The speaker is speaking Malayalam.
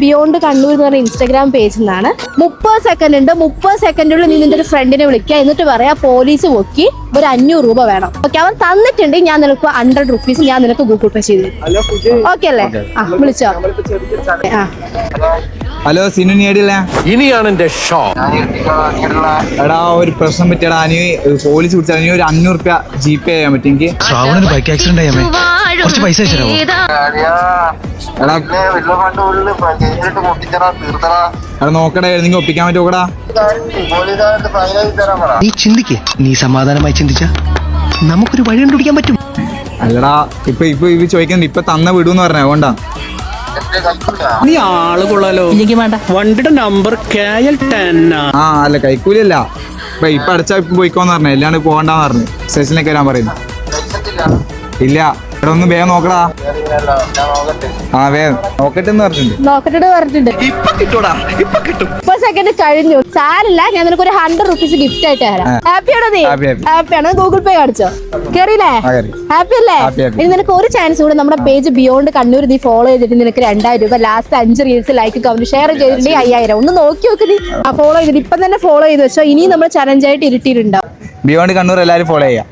ബിയോണ്ട് കണ്ണൂർ എന്ന് പറഞ്ഞ ഇൻസ്റ്റാഗ്രാം പേജിൽ നിന്നാണ്. 30 സെക്കൻഡ് ഉണ്ട്. 30 സെക്കൻഡിനുള്ളിൽ നീ നിന്റെ ഒരു ഫ്രണ്ടിനെ വിളിക്കുക, എന്നിട്ട് പറയാ പോലീസ് പൊക്കി ഒരു 500 രൂപ വേണം. ഓക്കെ, അവൻ തന്നിട്ടുണ്ടെങ്കിൽ ഞാൻ നിനക്ക് 100 റുപ്പീസ് ഞാൻ നിനക്ക് ഗൂഗിൾ പേ ചെയ്ത് തരും. ഓക്കെ അല്ലേ? ആ, വിളിച്ചോ. ഹലോ, സിനു നീടില്ല. ഇനിയാണ് എന്റെ ഷോ. എടാ, ഒരു പ്രശ്നം പറ്റിയടാ. നീ പോലീസ് വിളിച്ചാൽ നീ ഒരു 500 രൂപ GP ചെയ്യാൻ പറ്റും എനിക്ക്. ശ്രാവണിന് ബൈക്ക് ആക്സിഡന്റ് ആയാമേ, കുറച്ച് പൈസ അയച്ചോ. എടാ നോക്കടാ, നീ ഒപ്പിക്കാൻ പറ്റുമോടാ? നീ ചിന്തിക്കേ, നീ സമാധാനമായി ചിന്തിച്ച നമുക്കൊരു വഴി കണ്ടുപിടിക്കാൻ പറ്റും. അല്ലടാ, ഇപ്പൊ ചോദിക്കുന്നത് ഇപ്പൊ തന്ന വിടൂന്ന് പറഞ്ഞ അതുകൊണ്ടാ. നീ ആള് കൊള്ളാലോ. വണ്ടിയുടെ നമ്പർ KL10. ആ, അല്ല കൈക്കൂലിയല്ല. ഇപ്പൊ അടച്ചാ പോയിക്കോന്ന് പറഞ്ഞ, അല്ലാണ്ട് പോകണ്ടെന്ന് പറഞ്ഞു. സ്റ്റേഷനിലേക്ക് വരാൻ പറയുന്നു. ഇല്ല, ഇവിടെ ഒന്ന് വേഗം നോക്കടാ. ആ, വേഗം നോക്കട്ടെന്ന് പറഞ്ഞിട്ടുണ്ട്. ഇപ്പൊ കിട്ടൂടാ, ഇപ്പൊ കിട്ടും. 30 സെക്കൻഡ് കഴിഞ്ഞു. സാരില്ല, ഞാൻ നിനക്ക് ഒരു 100 റുപ്പീസ് ഗിഫ്റ്റ് ആയിട്ട് തരാം. ഹാപ്പിയാണോ നീ? ഹാപ്പിയാണ്. ഗൂഗിൾ പേ കാണിച്ചോ? കേറിയില്ലേ? ഹാപ്പി അല്ലേ? ഇനി നിനക്ക് ഒരു ചാൻസ് കൂടെ. നമ്മുടെ പേജ് ബിയോണ്ട് കണ്ണൂർ നീ ഫോളോ ചെയ്തിട്ട് നിനക്ക് 2000 രൂപ last 5 reels like comment share ചെയ്തിട്ടുണ്ടെങ്കിൽ 5000. ഒന്ന് നോക്കി നോക്ക് നീ. ആ, ഫോളോ ചെയ്തിട്ട് ഇപ്പം തന്നെ ഫോളോ ചെയ്ത് വെച്ചോ. ഇനിയും നമ്മൾ ചലഞ്ച് ആയിട്ട് ഇരുട്ടിയിട്ടുണ്ടാവും. ബിയോണ്ട് കണ്ണൂർ എല്ലാവരും ഫോളോ ചെയ്യാം.